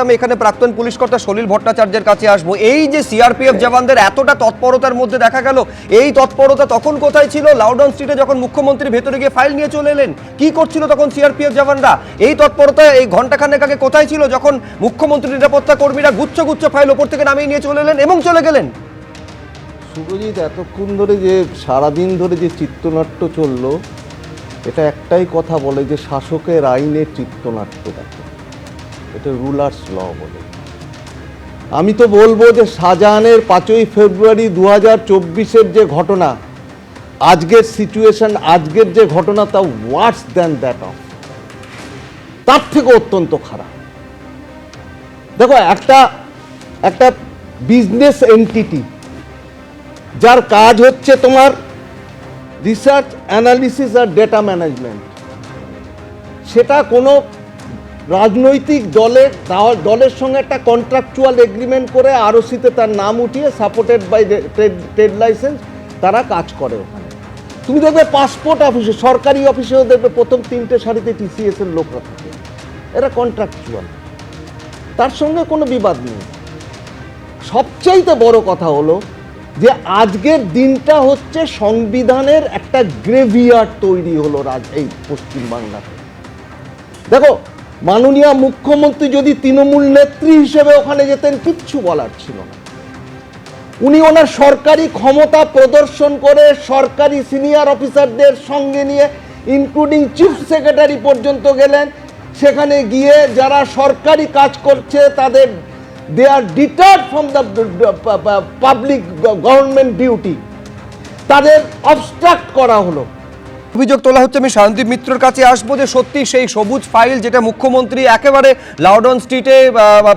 আমি এখানে প্রাক্তন পুলিশ কর্তা সলিল ভট্টাচার্যের কাছে আসবো। এই যে সিআরপিএফ জওয়ানদের এতটা তৎপরতার মধ্যে দেখা গেল, এই তৎপরতা তখন কোথায় ছিল? লাউডন স্ট্রিটে যখন মুখ্যমন্ত্রী ভেতরে গিয়ে ফাইল নিয়ে চলে এলেন, কি করছিল তখন সিআরপিএফ জওয়ানরা? এই তৎপরতা এই ঘন্টাখানেক আগে কোথায় ছিল যখন মুখ্যমন্ত্রী নিরাপত্তা কর্মীরা গুচ্ছ গুচ্ছ ফাইল ওপর থেকে নামিয়ে নিয়ে চলে এলেন এবং চলে গেলেন? শুভজিৎ, এতক্ষণ ধরে যে সারাদিন ধরে যে চিত্রনাট্য চললো, এটা একটাই কথা বলে যে শাসকের আইনের চিত্রনাট্য দেখে, এটা রুলার্স ল বলে। আমি তো বলবো যে শাহজাহানের 5ই ফেব্রুয়ারি 2024-এর যে ঘটনা, আজকের সিচুয়েশন, আজকের যে ঘটনা, তা ওয়ার্স দ্যান দ্যাট অফ, তার থেকে অত্যন্ত খারাপ। দেখো, একটা বিজনেস এন্টিটি যার কাজ হচ্ছে তোমার রিসার্চ, অ্যানালিসিস আর ডেটা ম্যানেজমেন্ট, সেটা কোনো রাজনৈতিক দলের সঙ্গে একটা কন্ট্রাকচুয়াল এগ্রিমেন্ট করে আরওসিতে তার নাম উঠিয়ে সাপোর্টেড বাই ট্রেড লাইসেন্স তারা কাজ করে ওখানে। তুমি দেখবে পাসপোর্ট অফিসে, সরকারি অফিসেও দেখবে প্রথম 3টে সারিতে TCS এর লোকরা থাকে, এরা কন্ট্রাকচুয়াল, তার সঙ্গে কোনো বিবাদ নেই। সবচাইতে বড় কথা হলো যে আজকের দিনটা হচ্ছে সংবিধানের একটা গ্রেভিয়ার্ড তৈরি হলো এই পশ্চিমবাংলাতে। দেখো, মাননীয় মুখ্যমন্ত্রী যদি তৃণমূল নেত্রী হিসেবে ওখানে যেতেন, কিচ্ছু বলার ছিল না। উনি ওনার সরকারি ক্ষমতা প্রদর্শন করে সরকারি সিনিয়র অফিসারদের সঙ্গে নিয়ে ইনক্লুডিং চিফ সেক্রেটারি পর্যন্ত গেলেন। সেখানে গিয়ে যারা সরকারি কাজ করছে তাদের they are deterred from the public government duty, তাদের অবস্ট্রাক্ট করা হলো। অভিযোগ তোলা হচ্ছে, আমি শান্তি মিত্রর কাছে আসবো, যে সত্যি সেই সবুজ ফাইল যেটা মুখ্যমন্ত্রী একেবারে লাউডন স্ট্রিটে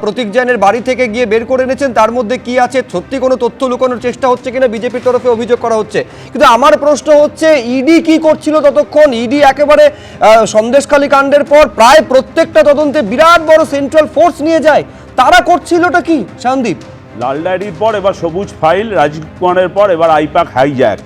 প্রতীক জৈনের বাড়ি থেকে গিয়ে বের করে এনেছেন, তার মধ্যে কি আছে, সত্যি কোনো তথ্য লুকানোর চেষ্টা হচ্ছে কিনা বিজেপির তরফে অভিযোগ করা হচ্ছে। কিন্তু আমার প্রশ্ন হচ্ছে, ইডি কি করছিল ততক্ষণ? ইডি একেবারে সন্দেশখালী কাণ্ডের পর প্রায় প্রত্যেকটা তদন্তে বিরাট বড় সেন্ট্রাল ফোর্স নিয়ে যায়, তারা করছিলটা কি সন্দীপ? লাল ডায়েরির পর এবার সবুজ ফাইল, রাজীব কুমারের পর এবার আইপ্যাক হাইজ্যাক।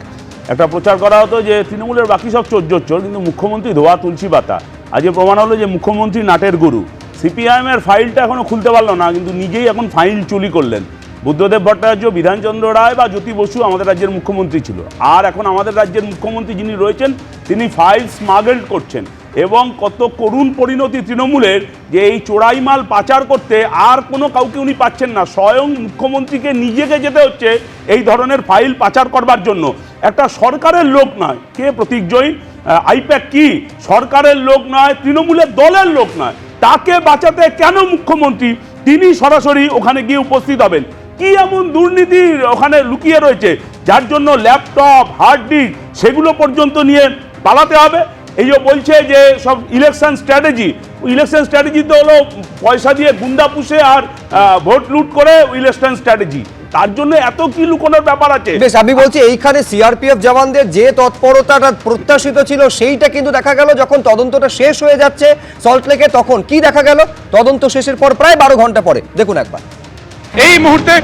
একটা প্রচার করা হতো যে তৃণমূলের বাকি সব চোর, কিন্তু মুখ্যমন্ত্রী ধোয়া তুলসী পাতা। আজকে প্রমাণ হলো যে মুখ্যমন্ত্রী নাটের গুরু। সিপিআইএমের ফাইলটা এখনো খুলতে পারলো না, কিন্তু নিজেই এখন ফাইল চুরি করলেন। বুদ্ধদেব ভট্টাচার্য, বিধানচন্দ্র রায় বা জ্যোতি বসু আমাদের রাজ্যের মুখ্যমন্ত্রী ছিল, আর এখন আমাদের রাজ্যের মুখ্যমন্ত্রী যিনি রয়েছেন তিনি ফাইল স্মাগল করছেন। এবং কত করুণ পরিণতি তৃণমূলের, যে এই চোরাই মাল পাচার করতে আর কোনো কাউকে উনি পাচ্ছেন না, স্বয়ং মুখ্যমন্ত্রীকে নিজেকে যেতে হচ্ছে এই ধরনের ফাইল পাচার করবার জন্য। একটা সরকারের লোক নয়, কে প্রতীক জৈন, আইপ্যাক কি সরকারের লোক নয়, তৃণমূলের দলের লোক নয়, তাকে বাঁচাতে কেন মুখ্যমন্ত্রী তিনি সরাসরি ওখানে গিয়ে উপস্থিত হবেন? কি এমন দুর্নীতি ওখানে লুকিয়ে রয়েছে যার জন্য ল্যাপটপ, হার্ড ডিস্ক সেগুলো পর্যন্ত নিয়ে পালাতে হবে? এই যে বলছে যে সব ইলেকশন স্ট্র্যাটেজি তো হলো পয়সা দিয়ে গুন্ডা পুষে আর ভোট লুট করে ইলেকশন স্ট্র্যাটেজি, তার জন্য এত কি লুকোনোর ব্যাপার আছে? বেশ, আমি বলছি এইখানে সিআরপিএফ জওয়ানদের যে তৎপরতাটা প্রত্যাশিত ছিল সেইটা কিন্তু দেখা গেল যখন তদন্তটা শেষ হয়ে যাচ্ছে সল্টলেকে, তখন কি দেখা গেল? তদন্ত শেষের পর প্রায় 12 ঘন্টা পরে দেখুন একবার এই মুহূর্তে,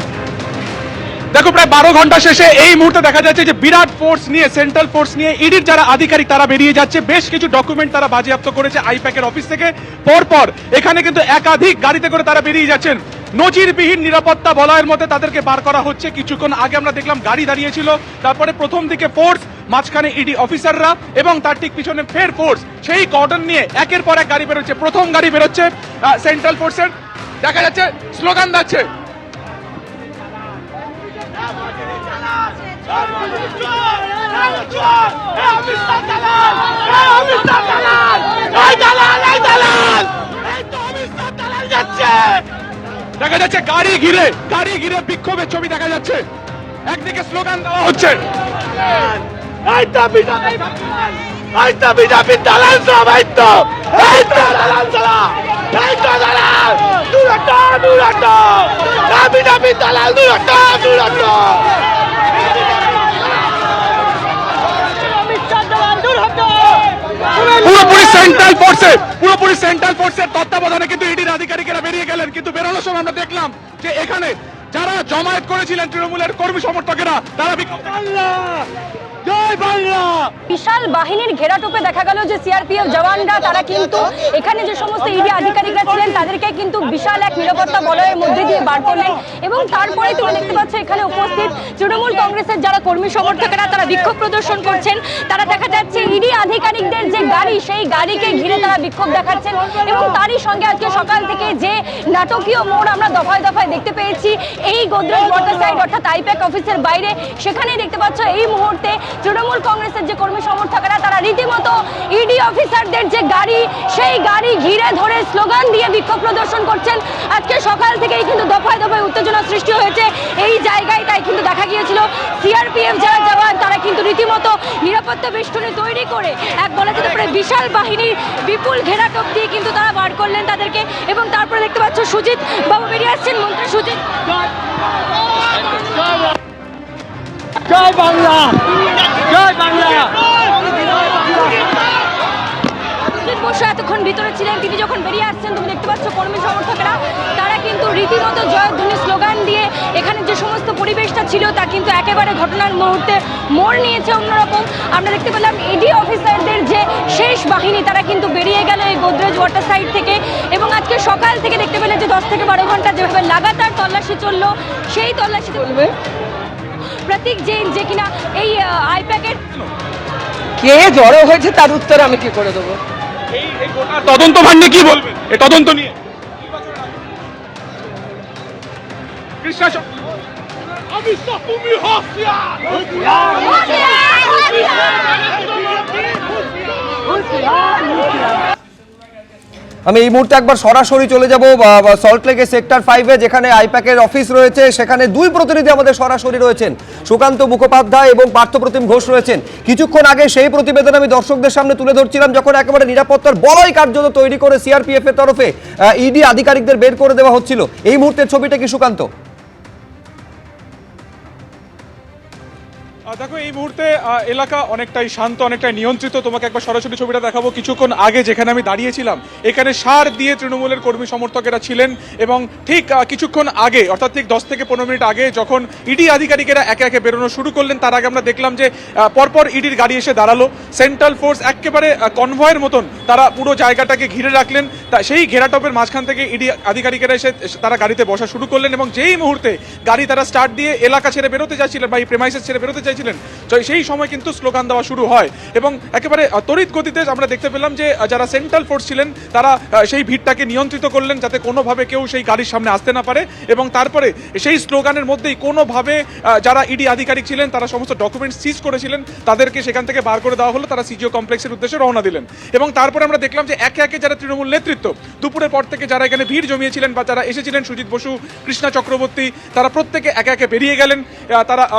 দেখো প্রায় 12 ঘন্টা শেষে এই মুহূর্তে দেখা যাচ্ছে যে বিরাট ফোর্স নিয়ে, সেন্ট্রাল ফোর্স নিয়ে ইডির যারা আধিকারিক তারা বেরিয়ে যাচ্ছে। বেশ কিছু ডকুমেন্ট তারা বাজেয়াপ্ত করেছে আইপ্যাকের অফিস থেকে। পরপর এখানে কিন্তু একাধিক গাড়িতে করে তারা বেরিয়ে যাচ্ছেন। নজিরবিহীন নিরাপত্তা বলয়ের মধ্যে তাদেরকে বার করা হচ্ছে। কিছুক্ষণ আগে আমরা দেখলাম গাড়ি দাঁড়িয়েছিল, তারপরে প্রথম দিকে ফোর্স, মাঝখানে ইডি অফিসাররা এবং তার ঠিক পিছনে ফের ফোর্স। সেই কর্ডন নিয়ে একের পর এক গাড়ি বেরোচ্ছে। প্রথম গাড়ি বেরোচ্ছে সেন্ট্রাল ফোর্সের, দেখা যাচ্ছে স্লোগান দিচ্ছে দেখা যাচ্ছে গাড়ি ঘিরে বিক্ষোভের ছবি দেখা যাচ্ছে। একদিকে স্লোগান দেওয়া হচ্ছে পুরোপুরি সেন্ট্রাল ফোর্সের তত্ত্বাবধানে কিন্তু ইডির আধিকারিকেরা বেরিয়ে গেলেন। কিন্তু বেরোনোর সময় আমরা দেখলাম যে এখানে যারা জমায়েত করেছিলেন তৃণমূলের কর্মী সমর্থকেরা, তারা বিশাল বাহিনীর ঘেরাটোপে দেখা গেল যে সিআরপিএফ জওয়ানরা তারা কিন্তু এখানে যে সমস্ত ইডি আধিকারিকরা ছিলেন তাদেরকে কিন্তু বিশাল এক নিরাপত্তা বলয়ের মধ্যে দিয়ে বার করলেন এবং তারপরে তুমি দেখতে পাচ্ছ এখানে উপস্থিত তৃণমূল কংগ্রেসের যারা কর্মী সমর্থকেরা তারা বিক্ষোভ প্রদর্শন করছেন। তারা দেখা যাচ্ছে ইডি আধিকারিকদের যে গাড়ি সেই গাড়িকে ঘিরে তারা বিক্ষোভ দেখাচ্ছেন এবং তারই সঙ্গে আজকে সকাল থেকে যে নাটকীয় মোড় আমরা দফায় দফায় দেখতে পেয়েছি এই গোদরেজ ওয়াটার সাইড অর্থাৎ আইপ্যাক অফিসের বাইরে, সেখানেই দেখতে পাচ্ছ এই মুহূর্তে তৃণমূল কংগ্রেসের যে কর্মী সমর্থকেরা তারা রীতিমতো ইডি অফিসারদের যে গাড়ি সেই গাড়ি ঘিরে ধরে স্লোগান দিয়ে বিক্ষোভ প্রদর্শন করছেন। আজকে সকাল থেকেই কিন্তু দফায় দফায় উত্তেজনা সৃষ্টি হয়েছে এই জায়গায়, তাই কিন্তু দেখা গিয়েছিল সিআরপিএফ যারা জওয়ান তারা কিন্তু রীতিমতো নিরাপত্তা বেষ্টনী তৈরি করে এক বলা যেতে পারে বিশাল বাহিনীর বিপুল ঘেরাটোপ দিয়ে কিন্তু তারা বার করলেন তাদেরকে এবং তারপরে দেখতে পাচ্ছ সুজিত বাবু বেরিয়ে আসছেন, মন্ত্রী সুজিত। জয় বাংলা, জয় বাংলা। সুজিত বসু এতক্ষণ ভিতরে ছিলেন, তিনি যখন বেরিয়ে আসছেন তুমি দেখতে পাচ্ছ কর্মী সমর্থকেরা তারা কিন্তু রীতিমতো জয়ধ্বনি স্লোগান দিয়ে এখানে যে সমস্ত পরিবেশটা ছিল তা কিন্তু একেবারে ঘটনার মুহূর্তে মোড় নিয়েছে অন্যরকম। আমরা দেখতে পেলাম ইডি অফিসারদের যে শেষ বাহিনী তারা কিন্তু বেরিয়ে গেল এই গোদরেজ ওয়াটার সাইড থেকে এবং আজকে সকাল থেকে দেখতে পেলে যে 10 থেকে 12 ঘন্টা যেভাবে লাগাতার তল্লাশি চললো সেই তল্লাশিতে প্রতীক জৈন যে কিনা এই আইপ্যাকের কে জড়ো হয়েছে তার উত্তর আমি কি করে দেবো? এই গোটা তদন্ত ভান্ডে কি বলবেন এই তদন্ত নিয়ে? কৃষ্ণা আমি এই মুহূর্তে একবার সরাসরি চলে যাব সল্টলেকে সেক্টর 5-এ যেখানে আইপ্যাকের অফিস রয়েছে, সেখানে দুই প্রতিনিধি আমাদের সরাসরি রয়েছেন, সুকান্ত মুখোপাধ্যায় এবং পার্থপ্রতিম ঘোষ রয়েছেন। কিছুক্ষণ আগে সেই প্রতিবেদন আমি দর্শকদের সামনে তুলে ধরছিলাম যখন একেবারে নিরাপত্তার বলয় কার্যত তৈরি করে সিআরপিএফ এর তরফে ইডি আধিকারিকদের বের করে দেওয়া হচ্ছিল। এই মুহূর্তের ছবিটা কি সুকান্ত? দেখো এই মুহূর্তে এলাকা অনেকটাই শান্ত, অনেকটাই নিয়ন্ত্রিত। তোমাকে একবার সরাসরি ছবিটা দেখাবো। কিছুক্ষণ আগে যেখানে আমি দাঁড়িয়েছিলাম এখানে সার দিয়ে তৃণমূলের কর্মী সমর্থকেরা ছিলেন এবং ঠিক কিছুক্ষণ আগে অর্থাৎ ঠিক 10 থেকে 15 মিনিট আগে যখন ইডি আধিকারিকেরা একে একে বেরোনো শুরু করলেন তার আগে আমরা দেখলাম যে পরপর ইডির গাড়ি এসে দাঁড়ালো। সেন্ট্রাল ফোর্স একেবারে কনভয়ের মতন তারা পুরো জায়গাটাকে ঘিরে রাখলেন। তা সেই ঘেরাটোপের মাঝখান থেকে ইডি আধিকারিকেরা এসে তারা গাড়িতে বসা শুরু করলেন এবং যেই মুহূর্তে গাড়ি তারা স্টার্ট দিয়ে এলাকা ছেড়ে বেরোতে চাইছিলেন বা এই প্রেমাইসেস ছেড়ে বেরোতে চাইছিলেন সেই সময় কিন্তু স্লোগান দেওয়া শুরু হয় এবং একেবারে তড়িৎ গতিতে আমরা দেখতে পেলাম যে যারা সেন্ট্রাল ফোর্স ছিলেন তারা সেই ভিড়টাকে নিয়ন্ত্রিত করলেন যাতে কোনোভাবে কেউ সেই গাড়ির সামনে আসতে না পারে এবং তারপরে সেই স্লোগানের মধ্যেই কোনোভাবে যারা ইডি আধিকারিক ছিলেন তারা সমস্ত ডকুমেন্টস সিজ করেছিলেন তাদেরকে সেখান থেকে বার করে দেওয়া হলো। তারা সিজিও কমপ্লেক্সের উদ্দেশ্যে রওনা দিলেন এবং তারপরে আমরা দেখলাম যে একে একে যারা তৃণমূল নেতৃত্ব দুপুরের পর থেকে যারা এখানে ভিড় জমিয়েছিলেন বা যারা এসেছিলেন সুজিত বসু, কৃষ্ণা চক্রবর্তী, তারা প্রত্যেকে একে একে বেরিয়ে গেলেন।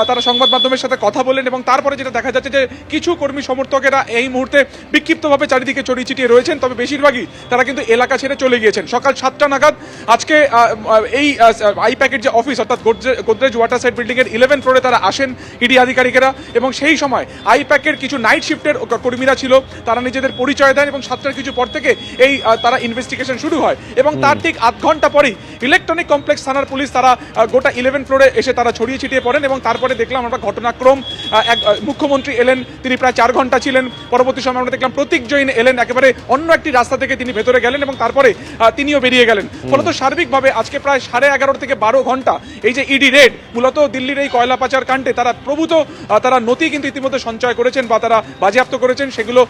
তারা সংবাদ মাধ্যমের সাথে কথা বললেন এবং তারপরে যেটা দেখা যাচ্ছে যে কিছু কর্মী সমর্থকেরা এই মুহূর্তে বিক্ষিপ্তভাবে চারিদিকে ছড়িয়ে ছিটিয়ে রয়েছেন, তবে বেশিরভাগই তারা কিন্তু এলাকা ছেড়ে চলে গিয়েছেন। সকাল 7টা নাগাদ আজকে এই আইপ্যাকের যে অফিস অর্থাৎ গোদরেজ ওয়াটার সাইড বিল্ডিং এর 11 ফ্লোরে তারা আসেন ইডি আধিকারিকেরা এবং সেই সময় আইপ্যাকের কিছু নাইট শিফটের কর্মীরা ছিল, তারা নিজেদের পরিচয় দেন এবং 7টার কিছু পর থেকে এই তারা ইনভেস্টিগেশন শুরু হয় এবং তার ঠিক আধ ঘন্টা পরেই ইলেকট্রনিক কমপ্লেক্স থানার পুলিশ তারা গোটা 11 ফ্লোরে এসে তারা ছড়িয়ে ছিটিয়ে পড়েন এবং তারপরে দেখলাম আমরা ঘটনাক্রম মুখ্যমন্ত্রী এলেন, তিনি প্রায় 4 ঘন্টা ছিলেন। পরবর্তী সময় আমরা দেখলাম প্রতীক জৈন এলেন, একেবারে অন্য একটি রাস্তা থেকে তিনি ভেতরে গেলেন এবং তারপরে তিনিও বেরিয়ে গেলেন। ফলত সার্বিকভাবে আজকে প্রায় 11:30 থেকে 12 ঘন্টা এই যে ইডি রেড মূলত দিল্লির এই কয়লা পাচার কাণ্ডে তারা প্রভূত তারা নথি কিন্তু ইতিমধ্যে সঞ্চয় করেছেন বা তারা বাজেয়াপ্ত করেছেন, সেগুলো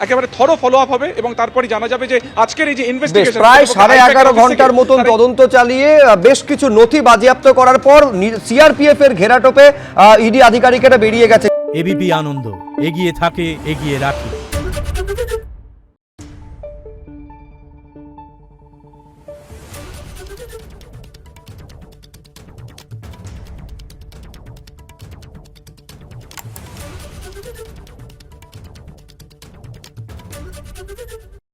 একেবারে থরো ফলো আপ হবে এবং তারপরে জানা যাবে যে আজকের এই যে ইনভেস্টিগেশন প্রায় 11.5 ঘন্টার মতন তদন্ত চালিয়ে বেশ কিছু নথি বাজেয়াপ্ত করার পর সিআরপিএফ এর ঘেরাটোপে ইডি আধিকারিকেরা বেরিয়ে গেছে। এবিপি আনন্দ, এগিয়ে থাকে, এগিয়ে রাখে। Thank you.